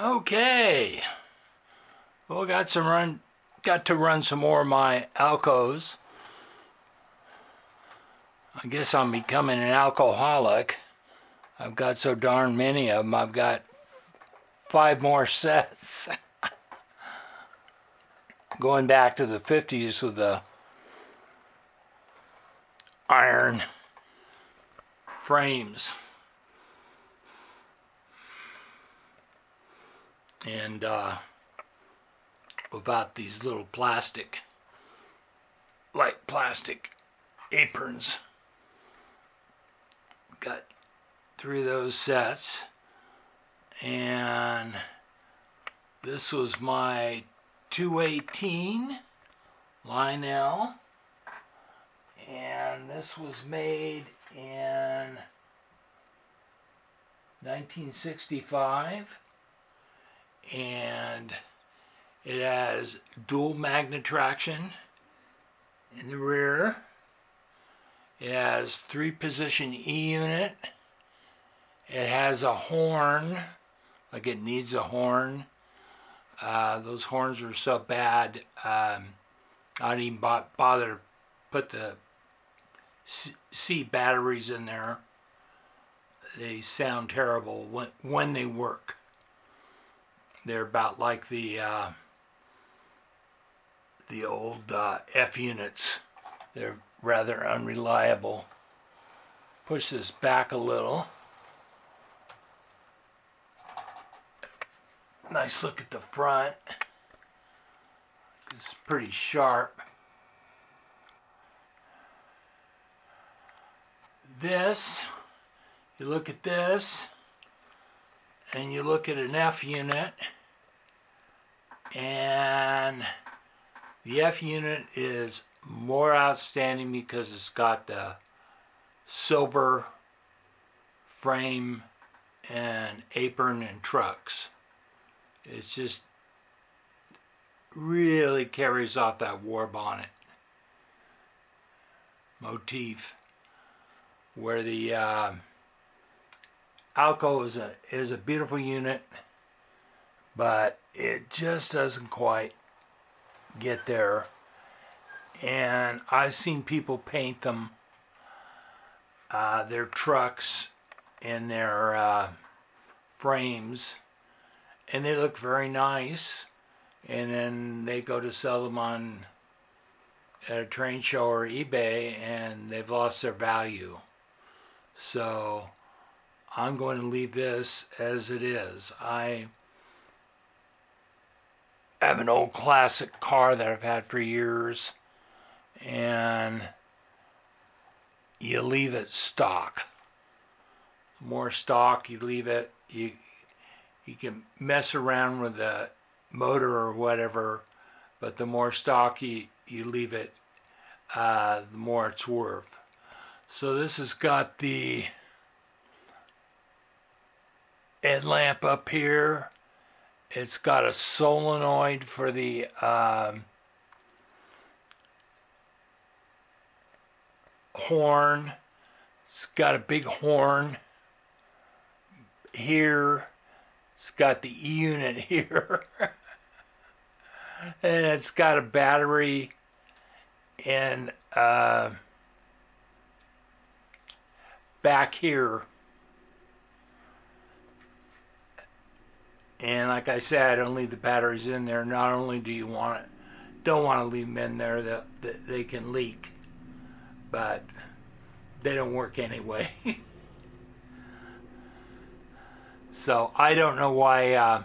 Okay, well, got to run some more of my Alcos. I guess I'm becoming an alcoholic. I've got so darn many of them. I've got 5 more sets. Going back to the 50s with the iron frames. And without these little light plastic aprons. Got 3 of those sets. And this was my 218 Lionel. And this was made in 1965. And it has dual magnet traction in the rear. It has 3-position E unit. It has a horn, like it needs a horn. Those horns are so bad, I didn't even bother to put the C batteries in there. They sound terrible when they work. They're about like the old F units. They're rather unreliable. Push this back a little. Nice look at the front. It's pretty sharp. This, you look at this, and you look at an F unit, and the F unit is more outstanding because it's got the silver frame and apron and trucks. It's just really carries off that war bonnet motif, where the Alco is a beautiful unit, but it just doesn't quite get there. And I've seen people paint them, their trucks and their frames, and they look very nice, and then they go to sell them on at a train show or eBay, and they've lost their value. So I'm going to leave this as it is. I have an old classic car that I've had for years, and you leave it stock. The more stock you leave it, you can mess around with the motor or whatever, but the more stock you leave it, the more it's worth. So this has got the headlamp up here. It's got a solenoid for the horn. It's got a big horn here. It's got the E unit here. And it's got a battery and back here. And like I said, I don't leave the batteries in there. Not only do you don't want to leave them in there, that they can leak, but they don't work anyway. So I don't know why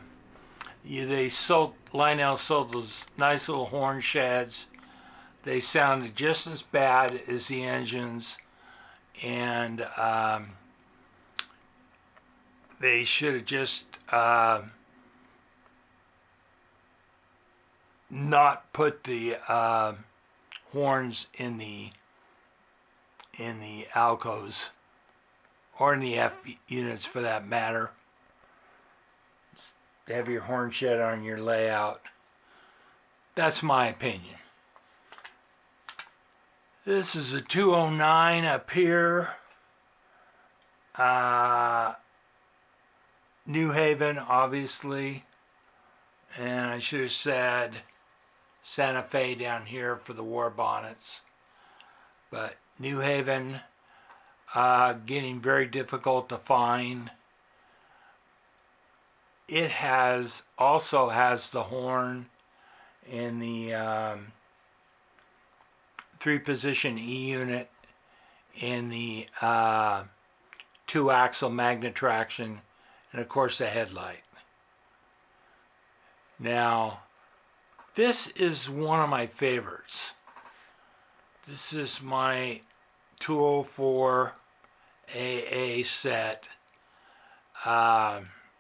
Lionel sold those nice little horn sheds. They sounded just as bad as the engines, and they should have just not put the horns in the Alcos, or in the F units for that matter. Have your horn shed on your layout. That's my opinion. This is a 209 up here. New Haven, obviously. And I should have said Santa Fe down here for the war bonnets. But New Haven, getting very difficult to find. It also has the horn in the 3-position E unit, in the 2-axle magnet traction, and of course the headlight. Now, this is one of my favorites. This is my 204 AA set.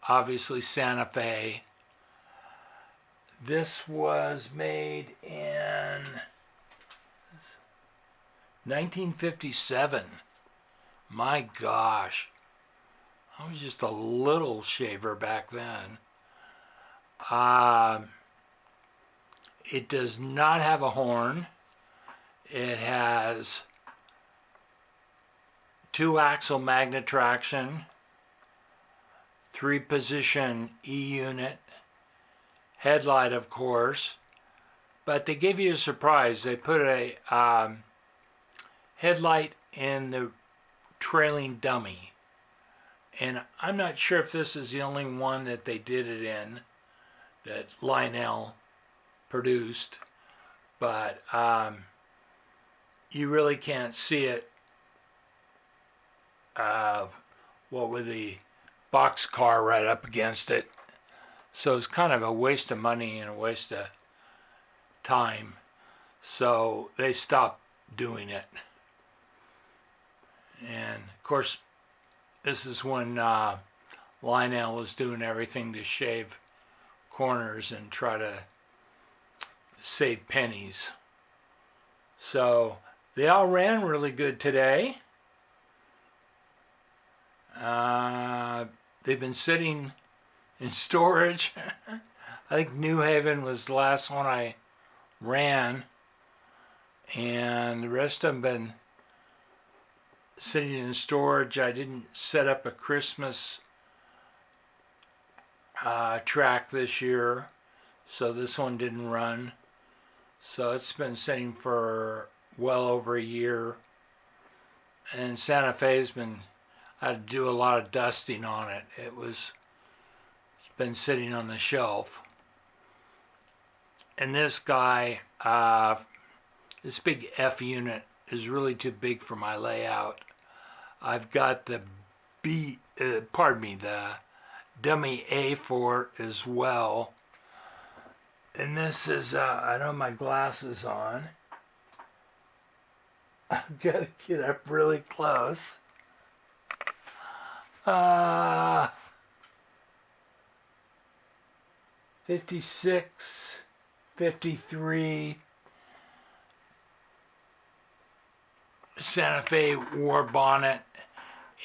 Obviously Santa Fe. This was made in 1957. My gosh. I was just a little shaver back then. It does not have a horn. It has 2-axle magnet traction, 3-position E unit, headlight of course, but they give you a surprise. They put a headlight in the trailing dummy, and I'm not sure if this is the only one that they did it in, that Lionel produced, but you really can't see it. What with the box car right up against it, so it's kind of a waste of money and a waste of time, so they stopped doing it. And of course this is when Lionel was doing everything to shave corners and try to save pennies. So they all ran really good today. They've been sitting in storage. I think New Haven was the last one I ran, and the rest of them been sitting in storage. I didn't set up a Christmas track this year, so this one didn't run. So it's been sitting for well over a year, and Santa Fe's I had to do a lot of dusting on it. It's been sitting on the shelf. And this guy, this big F unit is really too big for my layout. I've got the the dummy A for it as well. And this is, I don't have my glasses on. I've got to get up really close. 56, 53 Santa Fe war bonnet,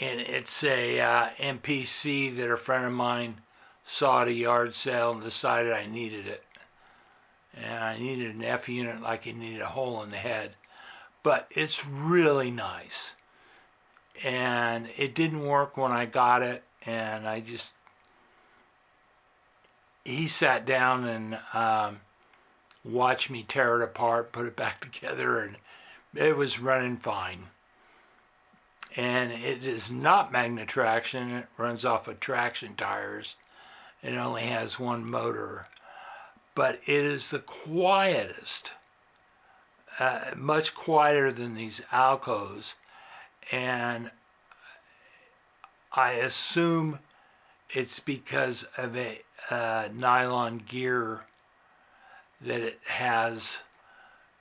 and it's a MPC that a friend of mine saw at a yard sale and decided I needed it. And I needed an F unit like it needed a hole in the head. But it's really nice. And it didn't work when I got it, and he sat down and watch me tear it apart, put it back together, and it was running fine. And it is not magnet traction. It runs off of traction tires. It only has one motor. But it is the quietest, much quieter than these Alcos. And I assume it's because of a nylon gear that it has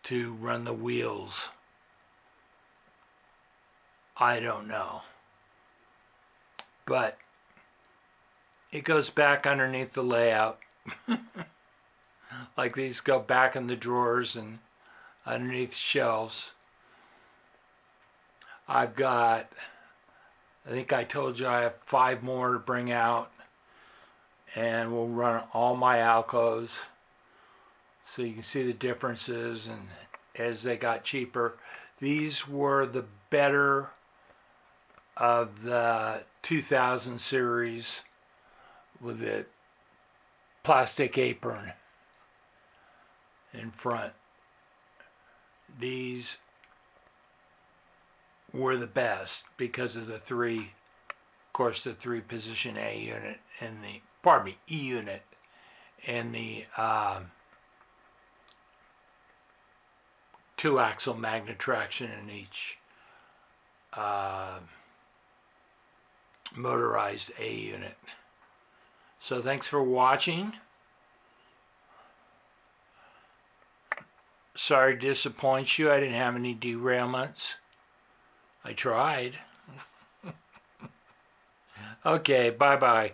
to run the wheels. I don't know. But it goes back underneath the layout. Like these go back in the drawers and underneath shelves. I've got, I think I told you I have 5 more to bring out. And we'll run all my Alcos so you can see the differences, and as they got cheaper. These were the better of the 2000 series with the plastic apron in front. These were the best because of the 3 position A unit and the, E unit and the 2-axle magnet traction in each motorized A unit. So thanks for watching. Sorry to disappoint you. I didn't have any derailments. I tried. Okay, bye-bye.